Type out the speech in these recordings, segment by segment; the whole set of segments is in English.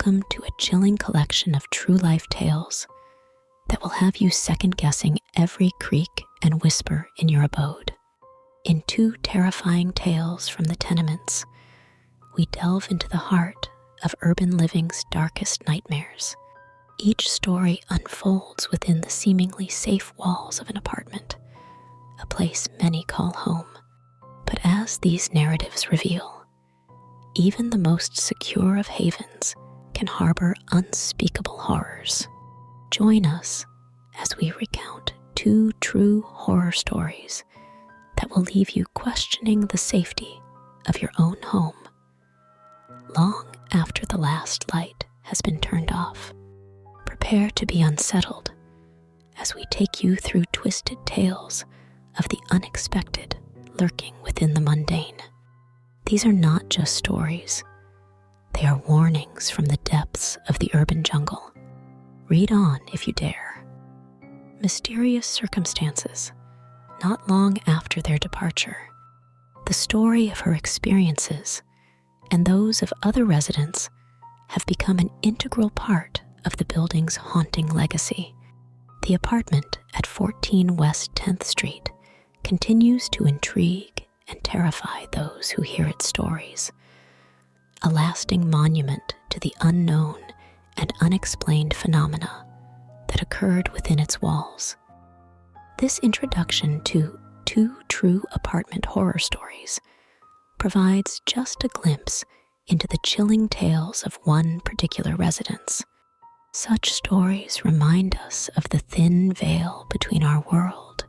Welcome to a chilling collection of true-life tales that will have you second-guessing every creak and whisper in your abode. In two terrifying tales from the tenements, we delve into the heart of urban living's darkest nightmares. Each story unfolds within the seemingly safe walls of an apartment, a place many call home. But as these narratives reveal, even the most secure of havens can harbor unspeakable horrors. Join us as we recount two true horror stories that will leave you questioning the safety of your own home long after the last light has been turned off. Prepare to be unsettled as we take you through twisted tales of the unexpected lurking within the mundane. These are not just stories. They are warnings from the depths of the urban jungle. Read on if you dare. Mysterious circumstances. Not long after their departure, the story of her experiences and those of other residents have become an integral part of the building's haunting legacy. The apartment at 14 West 10th Street continues to intrigue and terrify those who hear its stories, a lasting monument to the unknown and unexplained phenomena that occurred within its walls. This introduction to two true apartment horror stories provides just a glimpse into the chilling tales of one particular residence. Such stories remind us of the thin veil between our world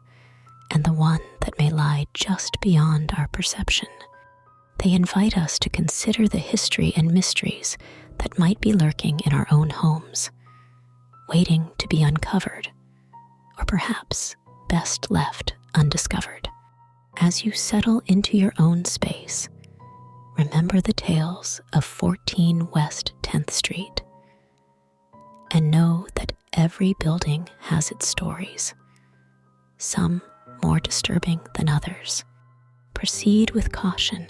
and the one that may lie just beyond our perception. They invite us to consider the history and mysteries that might be lurking in our own homes, waiting to be uncovered, or perhaps best left undiscovered. As you settle into your own space, remember the tales of 14 West 10th Street, and know that every building has its stories, some more disturbing than others. Proceed with caution,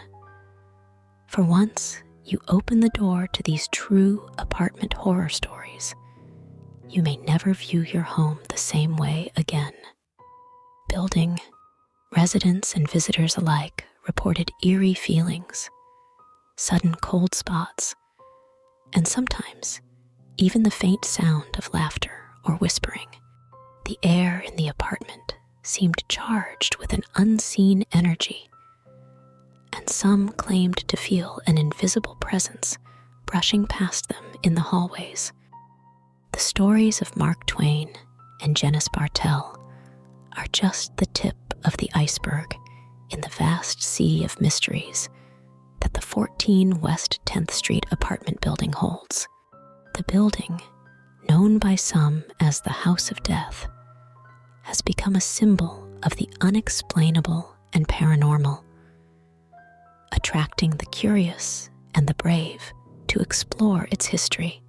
for once you open the door to these true apartment horror stories, you may never view your home the same way again. Building, residents and visitors alike reported eerie feelings, sudden cold spots, and sometimes even the faint sound of laughter or whispering. The air in the apartment seemed charged with an unseen energy, and some claimed to feel an invisible presence brushing past them in the hallways. The stories of Mark Twain and Jennice Bartel are just the tip of the iceberg in the vast sea of mysteries that the 14 West 10th Street apartment building holds. The building, known by some as the House of Death, has become a symbol of the unexplainable and paranormal, attracting the curious and the brave to explore its history.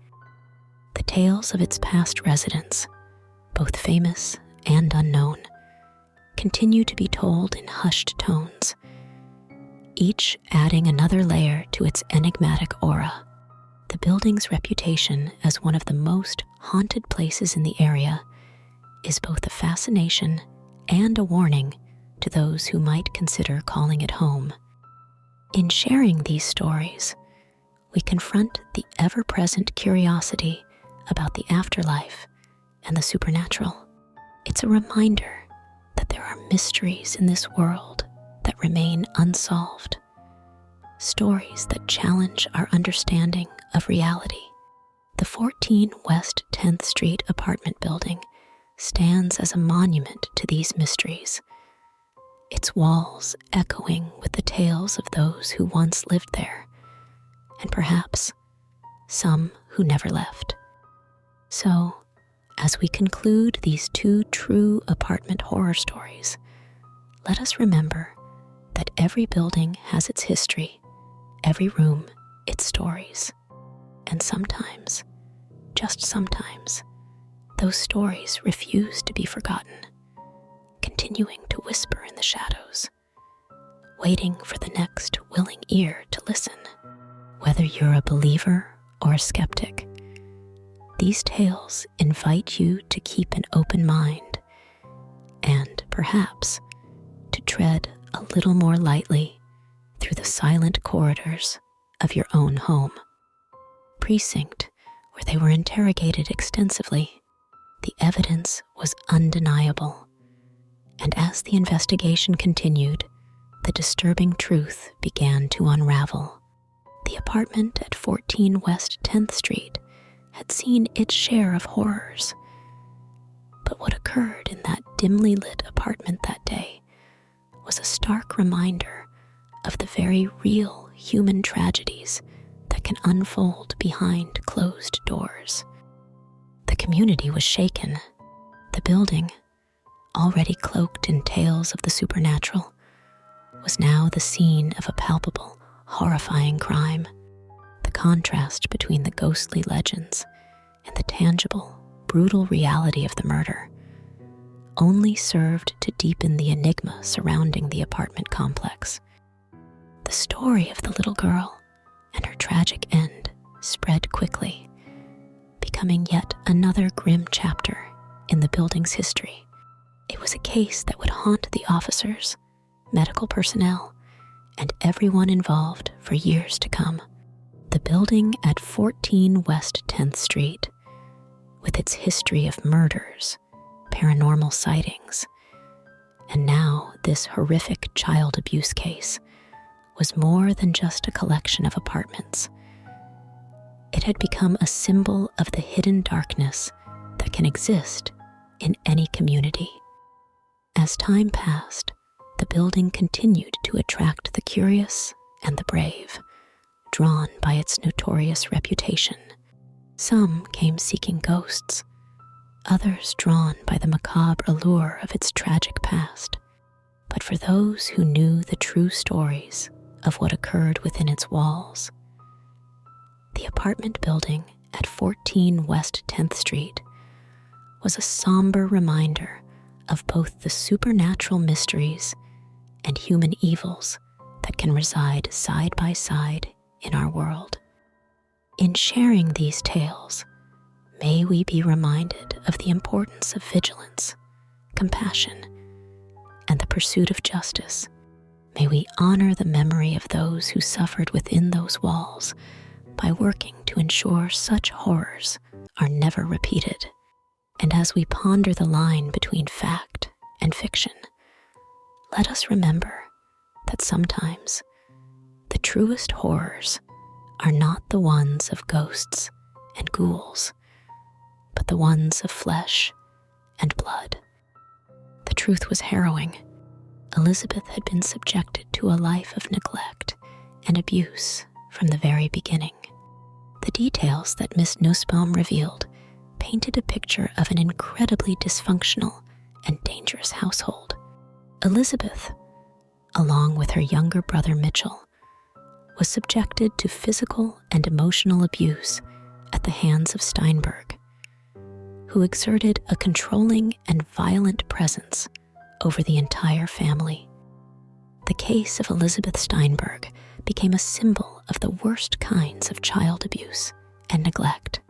The tales of its past residents, both famous and unknown, continue to be told in hushed tones, each adding another layer to its enigmatic aura. The building's reputation as one of the most haunted places in the area is both a fascination and a warning to those who might consider calling it home. In sharing these stories, we confront the ever-present curiosity about the afterlife and the supernatural. It's a reminder that there are mysteries in this world that remain unsolved, stories that challenge our understanding of reality. The 14 West 10th Street apartment building stands as a monument to these mysteries, its walls echoing with the tales of those who once lived there, and perhaps some who never left. So, as we conclude these two true apartment horror stories, let us remember that every building has its history, every room its stories, and sometimes, just sometimes, those stories refuse to be forgotten, continuing to whisper in the shadows, waiting for the next willing ear to listen. Whether you're a believer or a skeptic, These tales invite you to keep an open mind and, perhaps, to tread a little more lightly through the silent corridors of your own home. Precinct, where they were interrogated extensively, the evidence was undeniable, and as the investigation continued, the disturbing truth began to unravel. The apartment at 14 West 10th Street had seen its share of horrors. But what occurred in that dimly lit apartment that day was a stark reminder of the very real human tragedies that can unfold behind closed doors. The community was shaken. The building, already cloaked in tales of the supernatural, was now the scene of a palpable, horrifying crime. The contrast between the ghostly legends and the tangible, brutal reality of the murder only served to deepen the enigma surrounding the apartment complex. The story of the little girl and her tragic end spread quickly, becoming yet another grim chapter in the building's history. It was a case that would haunt the officers, medical personnel, and everyone involved for years to come. The building at 14 West 10th Street, with its history of murders, paranormal sightings, and now this horrific child abuse case, was more than just a collection of apartments. It had become a symbol of the hidden darkness that can exist in any community. As time passed, the building continued to attract the curious and the brave, drawn by its notorious reputation. Some came seeking ghosts, others drawn by the macabre allure of its tragic past. But for those who knew the true stories of what occurred within its walls, the apartment building at 14 West 10th Street was a somber reminder of both the supernatural mysteries and human evils that can reside side by side in our world. In sharing these tales, may we be reminded of the importance of vigilance, compassion, and the pursuit of justice. May we honor the memory of those who suffered within those walls by working to ensure such horrors are never repeated. And as we ponder the line between fact and fiction, let us remember that sometimes the truest horrors are not the ones of ghosts and ghouls, but the ones of flesh and blood. The truth was harrowing. Elizabeth had been subjected to a life of neglect and abuse from the very beginning. The details that Miss Nussbaum revealed painted a picture of an incredibly dysfunctional and dangerous household. Elizabeth, along with her younger brother Mitchell, was subjected to physical and emotional abuse at the hands of Steinberg, who exerted a controlling and violent presence over the entire family. The case of Elizabeth Steinberg became a symbol of the worst kinds of child abuse and neglect.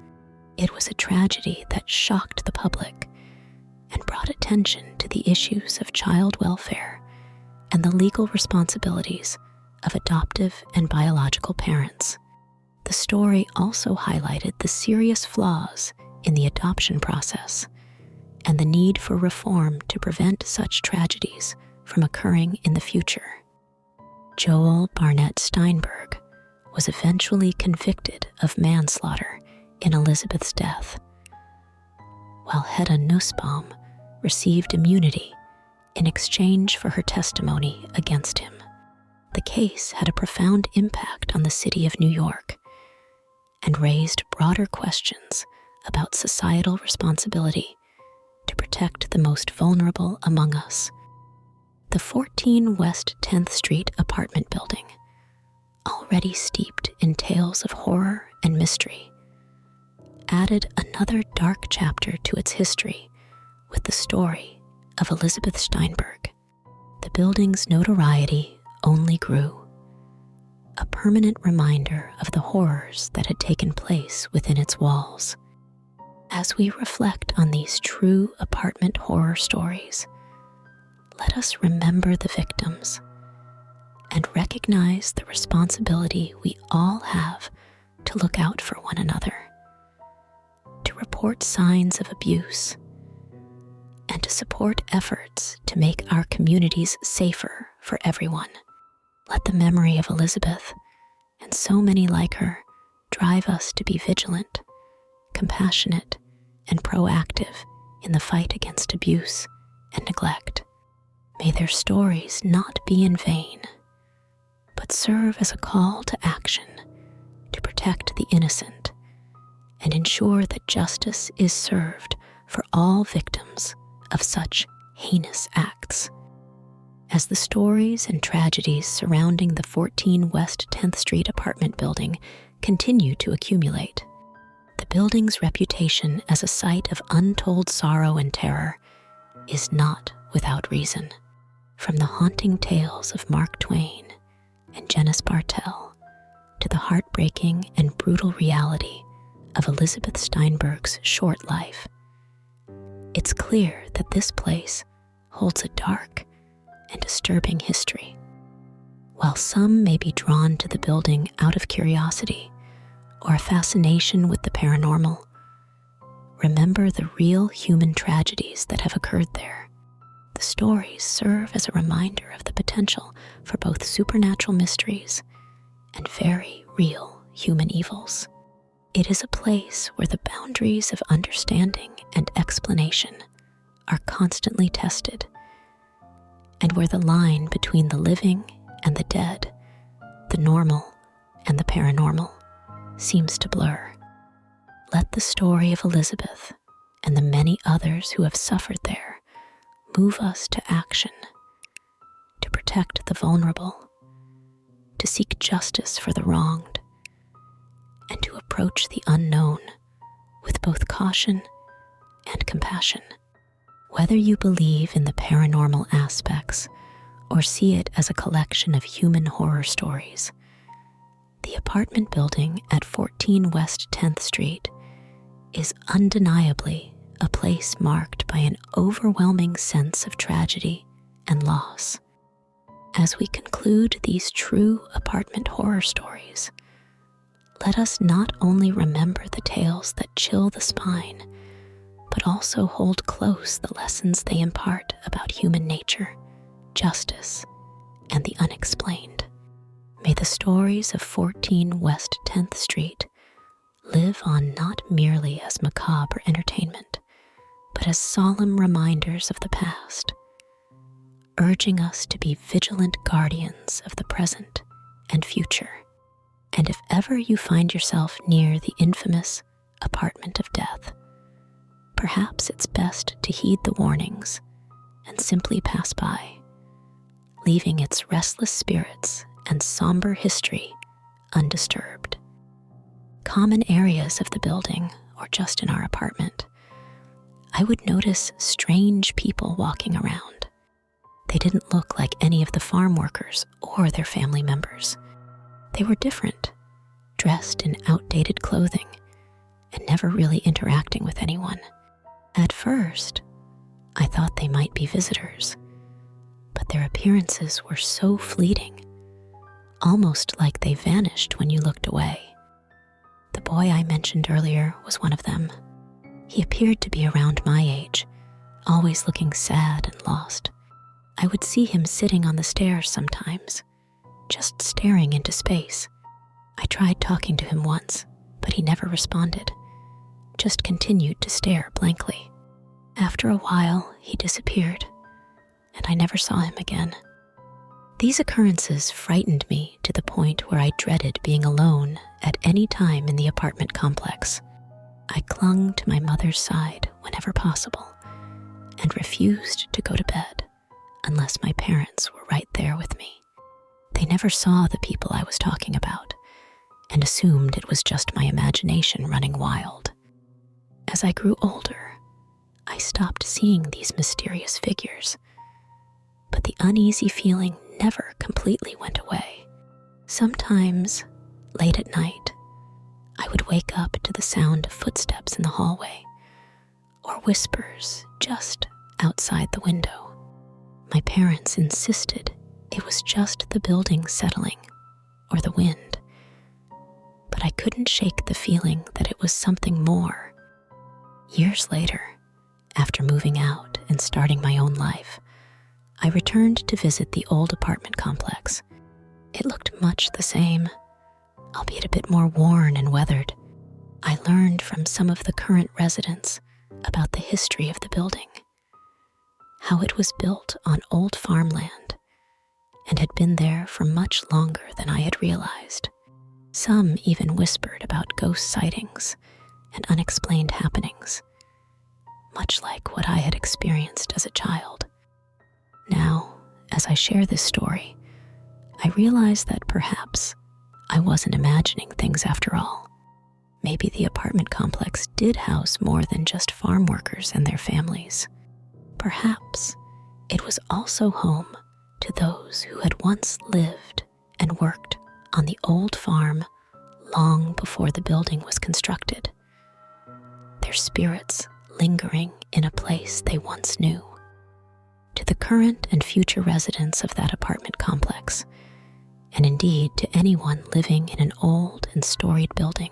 It was a tragedy that shocked the public and brought attention to the issues of child welfare and the legal responsibilities of adoptive and biological parents. The story also highlighted the serious flaws in the adoption process and the need for reform to prevent such tragedies from occurring in the future. Joel Barnett Steinberg was eventually convicted of manslaughter in Elizabeth's death, while Hedda Nussbaum received immunity in exchange for her testimony against him. The case had a profound impact on the city of New York and raised broader questions about societal responsibility to protect the most vulnerable among us. The 14 West 10th Street apartment building, already steeped in tales of horror and mystery, added another dark chapter to its history with the story of Elizabeth Steinberg. The building's notoriety only grew, a permanent reminder of the horrors that had taken place within its walls. As we reflect on these true apartment horror stories, let us remember the victims and recognize the responsibility we all have to look out for one another, to report signs of abuse, and to support efforts to make our communities safer for everyone. Let the memory of Elizabeth, and so many like her, drive us to be vigilant, compassionate, and proactive in the fight against abuse and neglect. May their stories not be in vain, but serve as a call to action to protect the innocent and ensure that justice is served for all victims of such heinous acts. As the stories and tragedies surrounding the 14 West 10th Street apartment building continue to accumulate, the building's reputation as a site of untold sorrow and terror is not without reason. From the haunting tales of Mark Twain and Jennice Bartel to the heartbreaking and brutal reality of Elizabeth Steinberg's short life, it's clear that this place holds a dark and disturbing history. While some may be drawn to the building out of curiosity or a fascination with the paranormal, remember the real human tragedies that have occurred there. The stories serve as a reminder of the potential for both supernatural mysteries and very real human evils. It is a place where the boundaries of understanding and explanation are constantly tested, and where the line between the living and the dead, the normal and the paranormal, seems to blur. Let the story of Elizabeth and the many others who have suffered there move us to action, to protect the vulnerable, to seek justice for the wronged, and to approach the unknown with both caution and compassion. Whether you believe in the paranormal aspects or see it as a collection of human horror stories, the apartment building at 14 West 10th Street is undeniably a place marked by an overwhelming sense of tragedy and loss. As we conclude these true apartment horror stories, let us not only remember the tales that chill the spine, but also hold close the lessons they impart about human nature, justice, and the unexplained. May the stories of 14 West 10th Street live on not merely as macabre entertainment, but as solemn reminders of the past, urging us to be vigilant guardians of the present and future. And if ever you find yourself near the infamous apartment of death, perhaps it's best to heed the warnings and simply pass by, leaving its restless spirits and somber history undisturbed. Common areas of the building, or just in our apartment, I would notice strange people walking around. They didn't look like any of the farm workers or their family members. They were different, dressed in outdated clothing and never really interacting with anyone. At first, I thought they might be visitors, but their appearances were so fleeting, almost like they vanished when you looked away. The boy I mentioned earlier was one of them. He appeared to be around my age, always looking sad and lost. I would see him sitting on the stairs sometimes, just staring into space. I tried talking to him once, but he never responded, just continued to stare blankly. After a while, he disappeared, and I never saw him again. These occurrences frightened me to the point where I dreaded being alone at any time in the apartment complex. I clung to my mother's side whenever possible and refused to go to bed unless my parents were right there with me. They never saw the people I was talking about and assumed it was just my imagination running wild. As I grew older, I stopped seeing these mysterious figures, but the uneasy feeling never completely went away. Sometimes, late at night, I would wake up to the sound of footsteps in the hallway or whispers just outside the window. My parents insisted it was just the building settling or the wind, but I couldn't shake the feeling that it was something more. Years later, after moving out and starting my own life, I returned to visit the old apartment complex. It looked much the same, albeit a bit more worn and weathered. I learned from some of the current residents about the history of the building, how it was built on old farmland and had been there for much longer than I had realized. Some even whispered about ghost sightings and unexplained happenings, much like what I had experienced as a child. Now, as I share this story, I realize that perhaps I wasn't imagining things after all. Maybe the apartment complex did house more than just farm workers and their families. Perhaps it was also home to those who had once lived and worked on the old farm long before the building was constructed, their spirits lingering in a place they once knew. To the current and future residents of that apartment complex, and indeed to anyone living in an old and storied building,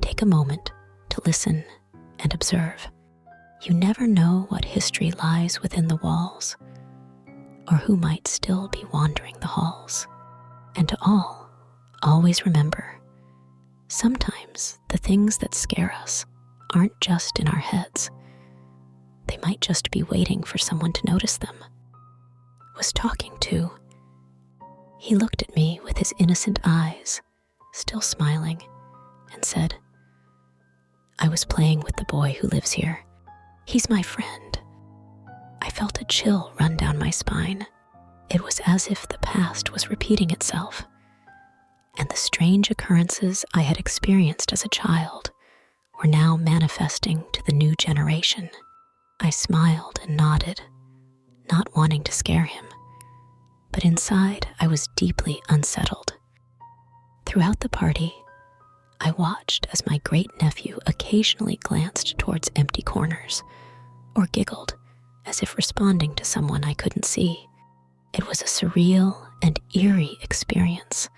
take a moment to listen and observe. You never know what history lies within the walls, or who might still be wandering the halls. And to all, always remember, sometimes the things that scare us aren't just in our heads. They might just be waiting for someone to notice them. Was talking to. He looked at me with his innocent eyes, still smiling, and said, "I was playing with the boy who lives here. He's my friend." I felt a chill run down my spine. It was as if the past was repeating itself, and the strange occurrences I had experienced as a child were now manifesting to the new generation. I smiled and nodded, not wanting to scare him, but inside I was deeply unsettled. Throughout the party, I watched as my great-nephew occasionally glanced towards empty corners or giggled as if responding to someone I couldn't see. It was a surreal and eerie experience,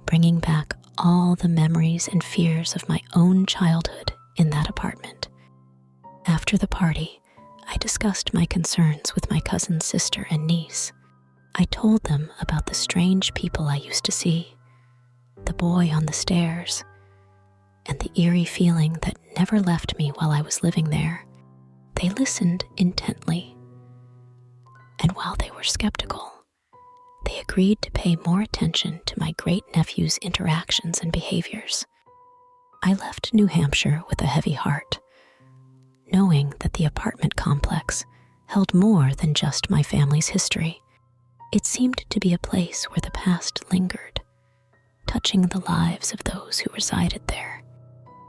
bringing back all the memories and fears of my own childhood in that apartment. After the party, I discussed my concerns with my cousin's sister and niece. I told them about the strange people I used to see, the boy on the stairs, and the eerie feeling that never left me while I was living there. They listened intently, and while they were skeptical, they agreed to pay more attention to my great-nephew's interactions and behaviors. I left New Hampshire with a heavy heart, knowing that the apartment complex held more than just my family's history. It seemed to be a place where the past lingered, touching the lives of those who resided there.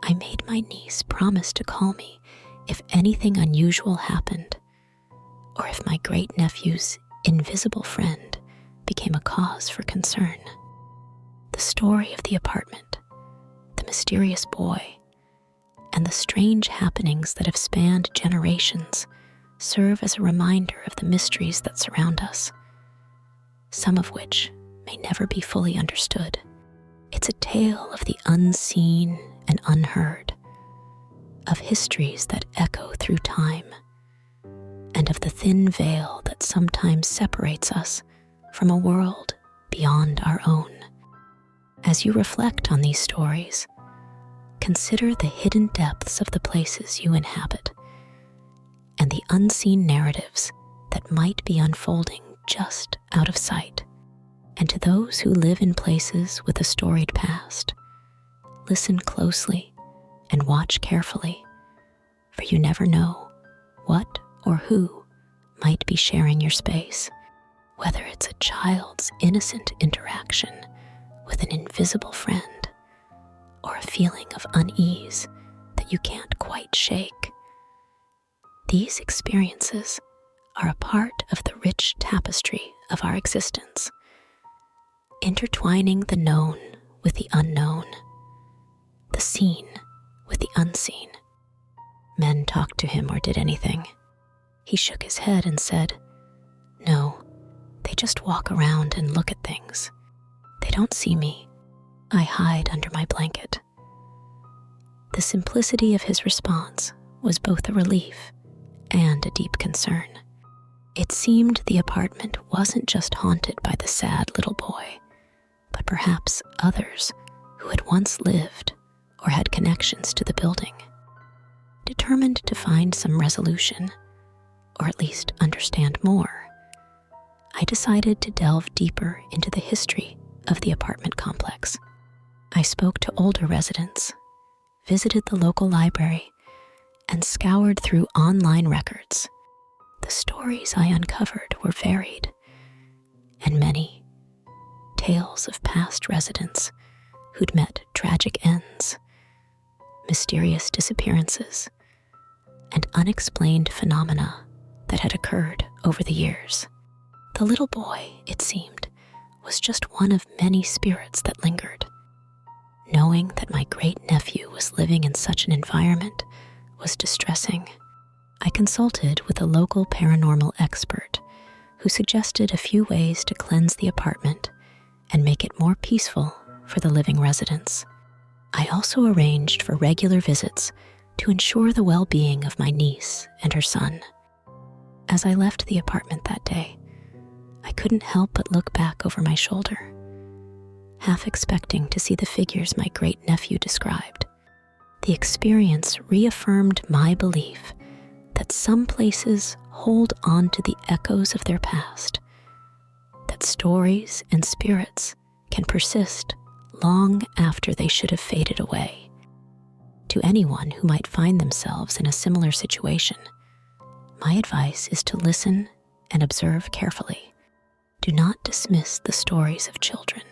I made my niece promise to call me if anything unusual happened, or if my great-nephew's invisible friend became a cause for concern. The story of the apartment, the mysterious boy, and the strange happenings that have spanned generations serve as a reminder of the mysteries that surround us, some of which may never be fully understood. It's a tale of the unseen and unheard, of histories that echo through time, and of the thin veil that sometimes separates us from a world beyond our own. As you reflect on these stories, consider the hidden depths of the places you inhabit and the unseen narratives that might be unfolding just out of sight. And to those who live in places with a storied past, listen closely and watch carefully, for you never know what or who might be sharing your space, whether it's a child's innocent interaction with an invisible friend or a feeling of unease that you can't quite shake. These experiences are a part of the rich tapestry of our existence, intertwining the known with the unknown, the seen with the unseen, men talked to him or did anything. He shook his head and said, "No, they just walk around and look at things. They don't see me. I hide under my blanket." The simplicity of his response was both a relief and a deep concern. It seemed the apartment wasn't just haunted by the sad little boy, but perhaps others who had once lived or had connections to the building. Determined to find some resolution, or at least understand more, I decided to delve deeper into the history of the apartment complex. I spoke to older residents, visited the local library, and scoured through online records. The stories I uncovered were varied, and many tales of past residents who'd met tragic ends, mysterious disappearances, and unexplained phenomena that had occurred over the years. The little boy, it seemed, was just one of many spirits that lingered. Knowing that my great-nephew was living in such an environment was distressing. I consulted with a local paranormal expert who suggested a few ways to cleanse the apartment and make it more peaceful for the living residents. I also arranged for regular visits to ensure the well-being of my niece and her son. As I left the apartment that day, I couldn't help but look back over my shoulder, half expecting to see the figures my great-nephew described. The experience reaffirmed my belief that some places hold on to the echoes of their past, that stories and spirits can persist long after they should have faded away. To anyone who might find themselves in a similar situation, my advice is to listen and observe carefully. Do not dismiss the stories of children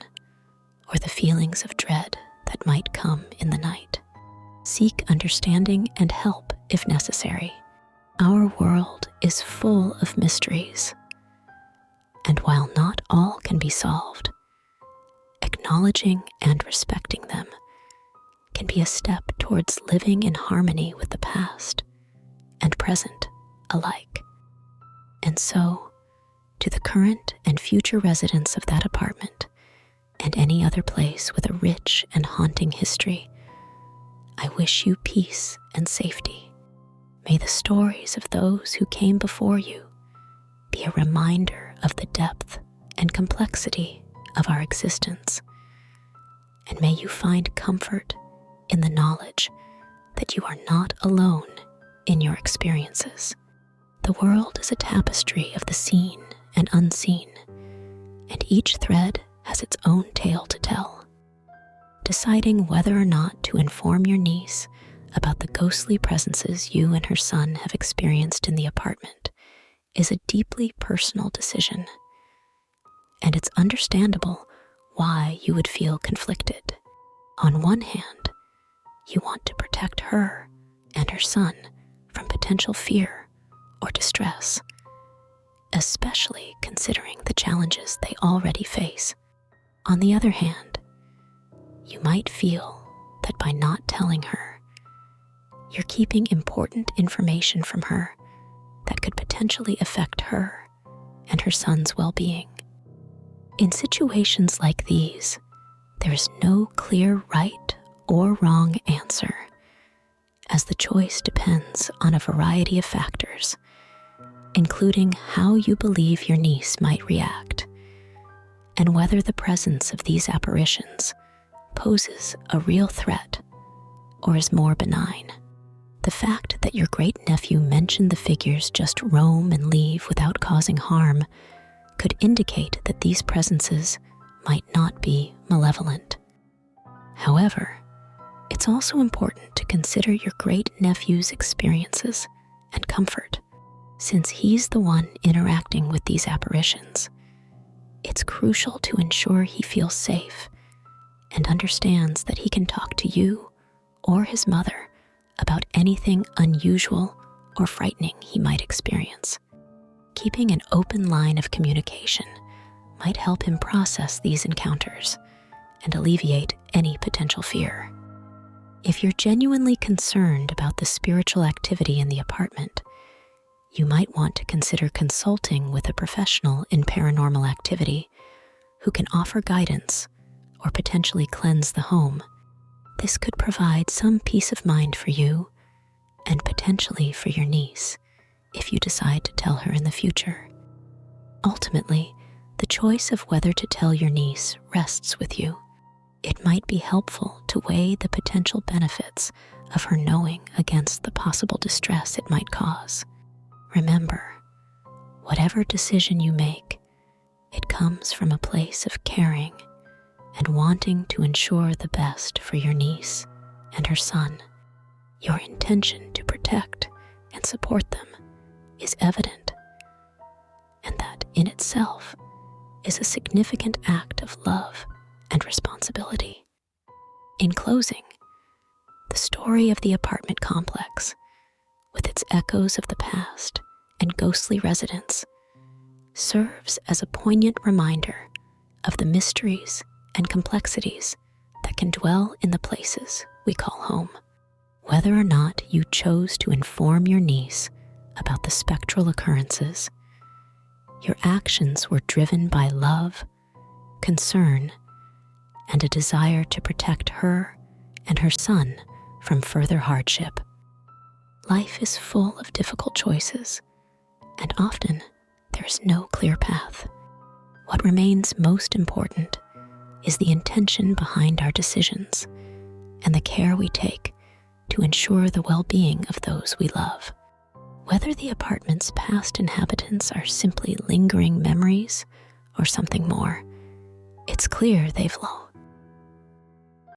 or the feelings of dread that might come in the night. Seek understanding and help if necessary. Our world is full of mysteries, and while not all can be solved, acknowledging and respecting them can be a step towards living in harmony with the past and present alike. And so, to the current and future residents of that apartment and any other place with a rich and haunting history, I wish you peace and safety. May the stories of those who came before you be a reminder of the depth and complexity of our existence, and may you find comfort in the knowledge that you are not alone in your experiences. The world is a tapestry of the seen and unseen, and each thread has its own tale to tell. Deciding whether or not to inform your niece about the ghostly presences you and her son have experienced in the apartment is a deeply personal decision, and it's understandable why you would feel conflicted. On one hand, you want to protect her and her son from potential fear or distress, especially considering the challenges they already face. On the other hand, you might feel that by not telling her, you're keeping important information from her that could potentially affect her and her son's well-being. In situations like these, there is no clear right or wrong answer, as the choice depends on a variety of factors, including how you believe your niece might react, and whether the presence of these apparitions poses a real threat or is more benign. The fact that your great-nephew mentioned the figures just roam and leave without causing harm could indicate that these presences might not be malevolent. However, it's also important to consider your great-nephew's experiences and comfort, since he's the one interacting with these apparitions. It's crucial to ensure he feels safe and understands that he can talk to you or his mother about anything unusual or frightening he might experience. Keeping an open line of communication might help him process these encounters and alleviate any potential fear. If you're genuinely concerned about the spiritual activity in the apartment, you might want to consider consulting with a professional in paranormal activity who can offer guidance or potentially cleanse the home. This could provide some peace of mind for you and potentially for your niece if you decide to tell her in the future. Ultimately, the choice of whether to tell your niece rests with you. It might be helpful to weigh the potential benefits of her knowing against the possible distress it might cause. Remember, whatever decision you make, it comes from a place of caring and wanting to ensure the best for your niece and her son. Your intention to protect and support them is evident, and that in itself is a significant act of love and responsibility. In closing, the story of the apartment complex, with its echoes of the past and ghostly residents, serves as a poignant reminder of the mysteries and complexities that can dwell in the places we call home. Whether or not you chose to inform your niece about the spectral occurrences, your actions were driven by love, concern, and a desire to protect her and her son from further hardship. Life is full of difficult choices, and often there is no clear path. What remains most important is the intention behind our decisions and the care we take to ensure the well-being of those we love. Whether the apartment's past inhabitants are simply lingering memories or something more, it's clear they've long